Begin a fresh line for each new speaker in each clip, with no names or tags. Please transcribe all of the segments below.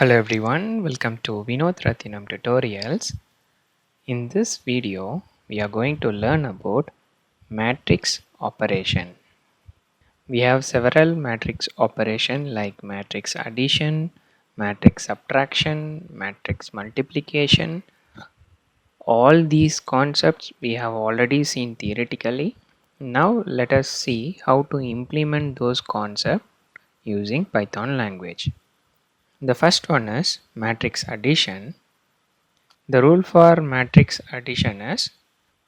Hello everyone, welcome to Vinoth tutorials. In this video, we are going to learn about matrix operation. We have several matrix operation like matrix addition, matrix subtraction, matrix multiplication. All these concepts we have already seen theoretically. Now let us see how to implement those concepts using Python language. The first one is matrix addition. The rule for matrix addition is,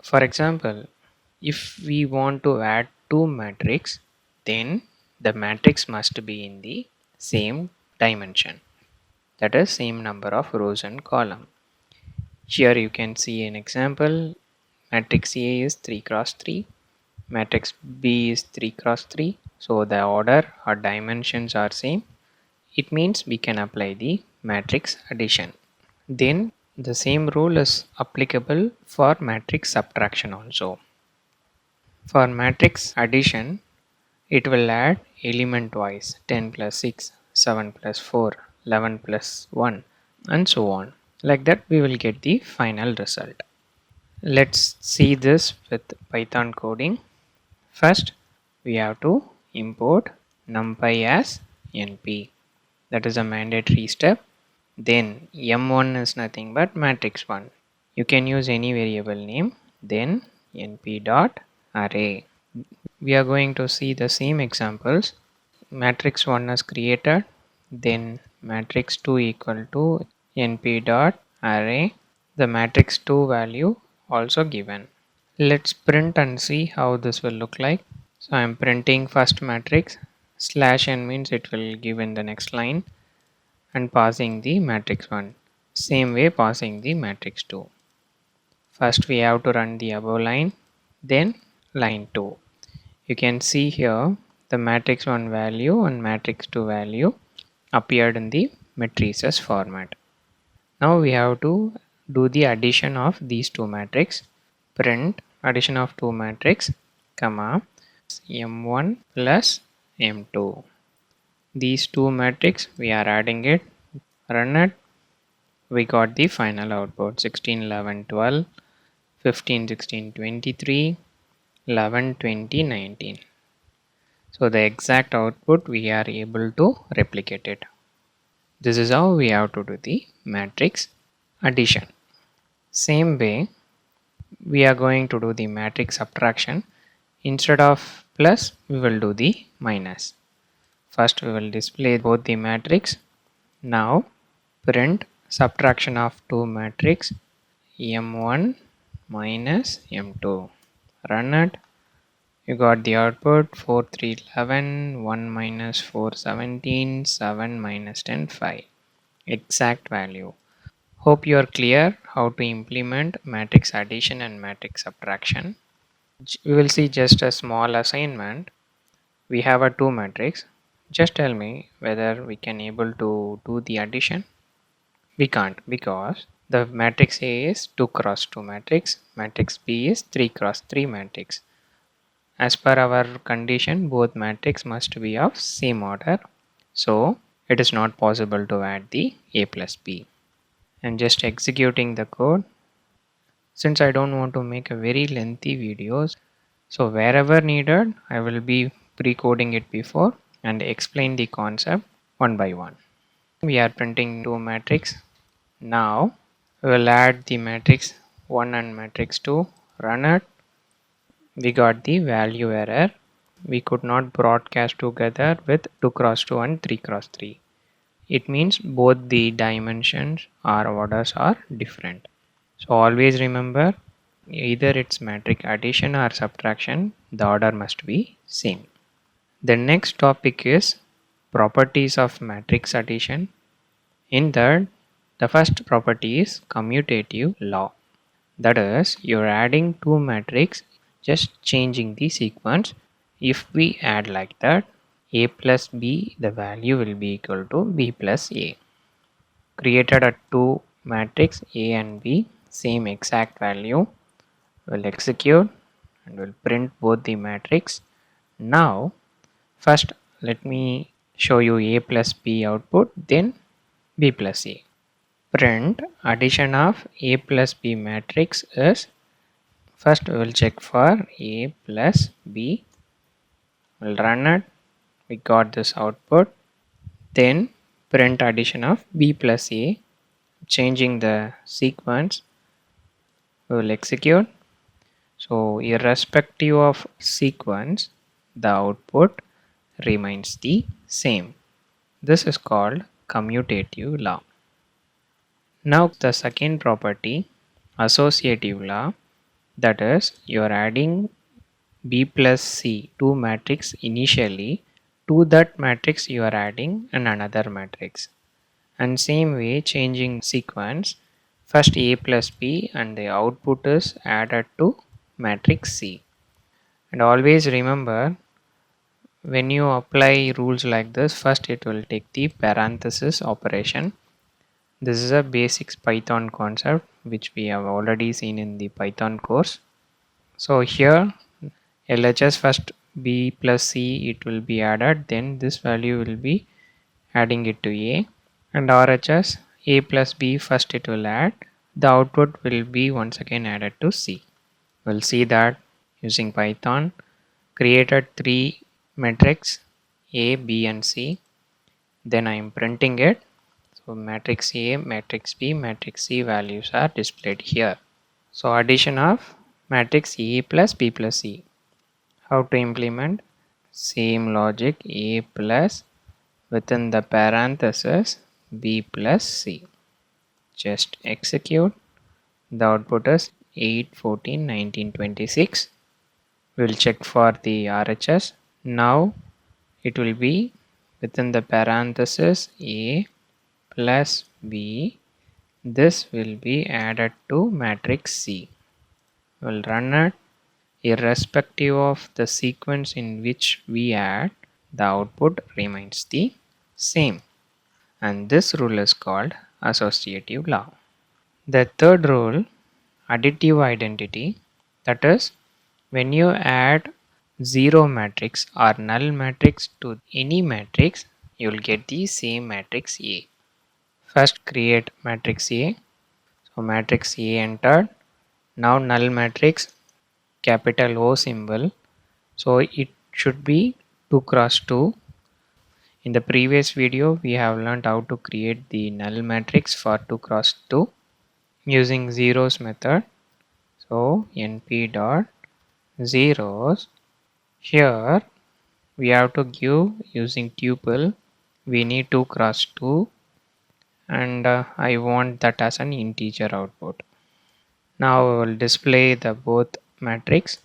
for example, if we want to add two matrix, then the matrix must be in the same dimension, that is same number of rows and column. Here you can see an example. Matrix A is 3 cross 3, matrix B is 3 cross 3, so the order or dimensions are same. It means we can apply the matrix addition. Then the same rule is applicable for matrix subtraction also. For matrix addition, it will add element wise 10 plus 6, 7 plus 4, 11 plus 1 and so on. Like that we will get the final result. Let's see this with Python coding. First we have to import numpy as np. That is a mandatory step. Then m1 is nothing but matrix 1. You can use any variable name. Then np dot array. We are going to see the same examples. Matrix 1 is created. Then matrix 2 equal to np dot array. The matrix 2 value also given. Let's print and see how this will look like. So I am printing first matrix. Slash n means it will give in the next line, and passing the matrix 1. Same way passing the matrix 2. First we have to run the above line, then line 2. You can see here the matrix 1 value and matrix 2 value appeared in the matrices format. Now we have to do the addition of these two matrix. Print addition of two matrix, comma, m1 plus m2. These two matrix we are adding it, run it, we got the final output 16, 11, 12, 15, 16, 23, 11, 20, 19. So the exact output we are able to replicate it. This is how we have to do the matrix addition. Same way we are going to do the matrix subtraction. Instead of plus we will do the minus. First we will display both the matrix. Now print subtraction of two matrix m1 minus m2. Run it. You got the output 4, 3, 11, 1 minus 4, 17, 7 minus 10, 5. Exact value. Hope you are clear how to implement matrix addition and matrix subtraction. We will see just a small assignment. We have a two matrix. Just tell me whether we can able to do the addition. We can't because the matrix A is 2 cross 2 matrix, matrix B is 3 cross 3 matrix. As per our condition, both matrix must be of same order. So it is not possible to add the A plus B. I'm just executing the code. Since I don't want to make a very lengthy videos, so wherever needed, I will be pre-coding it before and explain the concept one by one. We are printing two matrix. Now we will add the matrix 1 and matrix 2. Run it. We got the value error. We could not broadcast together with 2 cross 2 and 3 cross 3. It means both the dimensions or orders are different. So always remember, either it's matrix addition or subtraction, the order must be same. The next topic is properties of matrix addition. In that, the first property is commutative law. That is, you're adding two matrix, just changing the sequence. If we add like that, A plus B, the value will be equal to B plus A. Created a two matrix A and B, same exact value. We'll execute and we'll print both the matrix. Now, first let me show you A plus B output, then B plus A. Print addition of A plus B matrix is, first we will check for A plus B. We'll run it. We got this output. Then print addition of B plus A. Changing the sequence. We will execute. So irrespective of sequence, the output remains the same. This is called commutative law. Now the second property, associative law, that is you are adding B plus C to matrix initially. To that matrix you are adding another matrix. And same way changing sequence, first A plus B and the output is added to matrix C. And always remember, when you apply rules like this, first it will take the parenthesis operation. This is a basics Python concept which we have already seen in the Python course. So here LHS first B plus C it will be added, then this value will be adding it to A, and RHS A plus B first it will add, the output will be once again added to C. We'll see that using Python. Created three matrix A, B and C. Then I am printing it. So matrix A, matrix B, matrix C values are displayed here. So addition of matrix A plus B plus C. How to implement? Same logic, A plus within the parenthesis B plus C. Just execute. The output is 8, 14, 19, 26. We'll check for the RHS. Now it will be within the parenthesis A plus B. This will be added to matrix C. We'll run it. Irrespective of the sequence in which we add, the output remains the same. And this rule is called associative law. The third rule, additive identity, that is when you add zero matrix or null matrix to any matrix, you will get the same matrix A. First create matrix A. So matrix A entered. Now null matrix, capital O symbol. So it should be 2 cross 2. In the previous video, we have learned how to create the null matrix for 2 cross 2 using zeros method. So np dot zeros. Here we have to give using tuple. We need 2 cross 2 and I want that as an integer output. Now we will display the both matrix,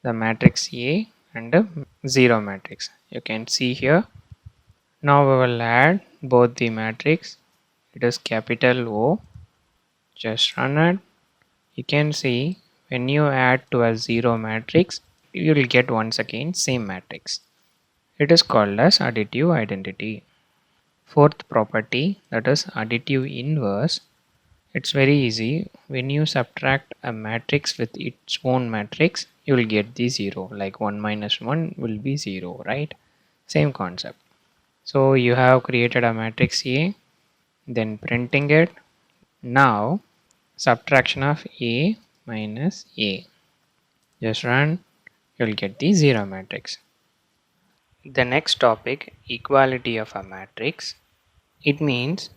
the matrix A and the 0 matrix. You can see here. Now we will add both the matrix. It is capital O. Just run it. You can see when you add to a 0 matrix, you will get once again same matrix. It is called as additive identity. Fourth property, that is additive inverse. It's very easy. When you subtract a matrix with its own matrix, you will get the 0. Like 1 minus 1 will be 0, right? Same concept. So you have created a matrix A, then printing it. Now subtraction of A minus A. Just run, you will get the 0 matrix. The next topic, equality of a matrix. It means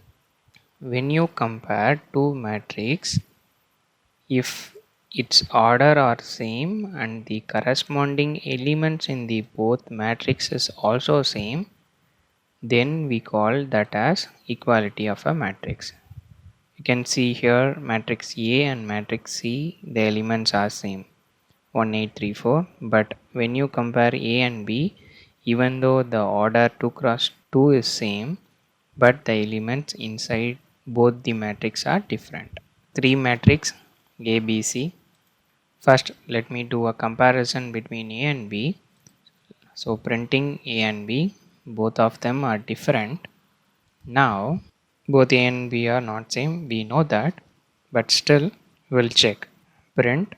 when you compare two matrices, if its order are same and the corresponding elements in the both matrix is also same, then we call that as equality of a matrix. You can see here matrix A and matrix C, the elements are same, 1, 8, 3, 4. But when you compare A and B, even though the order 2 cross 2 is same, but the elements inside both the matrix are different. 3 matrix A, B, C. First let me do a comparison between A and B. So printing A and B, both of them are different. Now both A and B are not same, we know that, but still we'll check. Print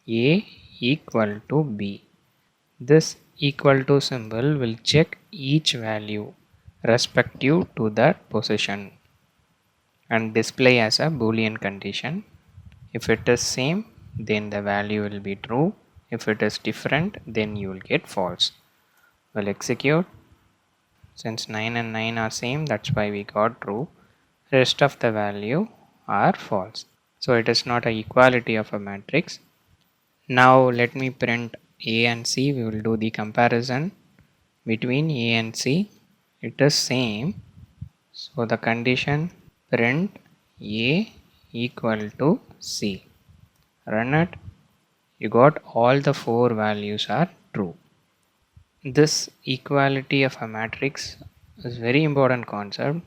A equal to B. This equal to symbol will check each value respective to that position. and display as a boolean condition. If it is same, then the value will be true. If it is different, then you will get false. We'll execute. Since 9 and 9 are same, that's why we got true. Rest of the value are false. So it is not a equality of a matrix. Now let me print A and C. We will do the comparison between A and C. It is same. So the condition print A equal to C. Run it. You got all the four values are true. This equality of a matrix is very important concept,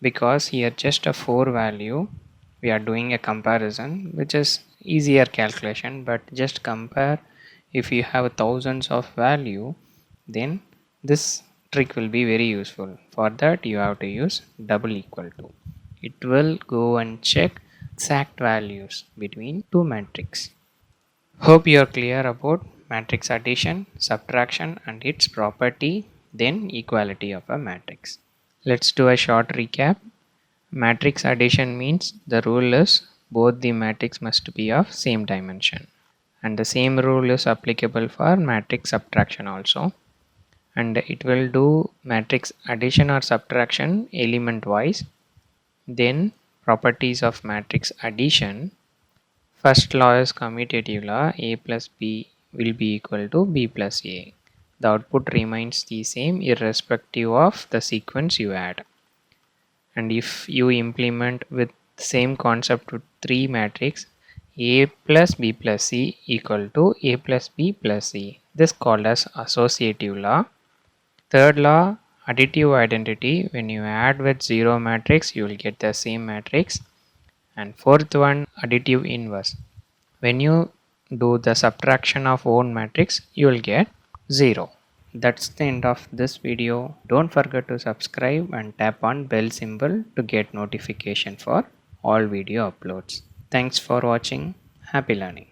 because here just a 4 value we are doing a comparison, which is easier calculation. But just compare, if you have thousands of value, then this trick will be very useful. For that you have to use double equal to. It will go and check exact values between two matrices. Hope you are clear about matrix addition, subtraction and its property, then equality of a matrix. Let's do a short recap. Matrix addition means the rule is both the matrix must be of same dimension, and the same rule is applicable for matrix subtraction also, and it will do matrix addition or subtraction element wise. Then properties of matrix addition. First law is commutative law. A plus B will be equal to B plus A. The output remains the same irrespective of the sequence you add. And if you implement with same concept with three matrix, A plus B plus C equal to A plus B plus C. This called as associative law. Third law, additive identity. When you add with zero matrix, you will get the same matrix. And fourth one, additive inverse. When you do the subtraction of own matrix, you will get 0. That's the end of this video. Don't forget to subscribe and tap on bell symbol to get notification for all video uploads. Thanks for watching. Happy learning.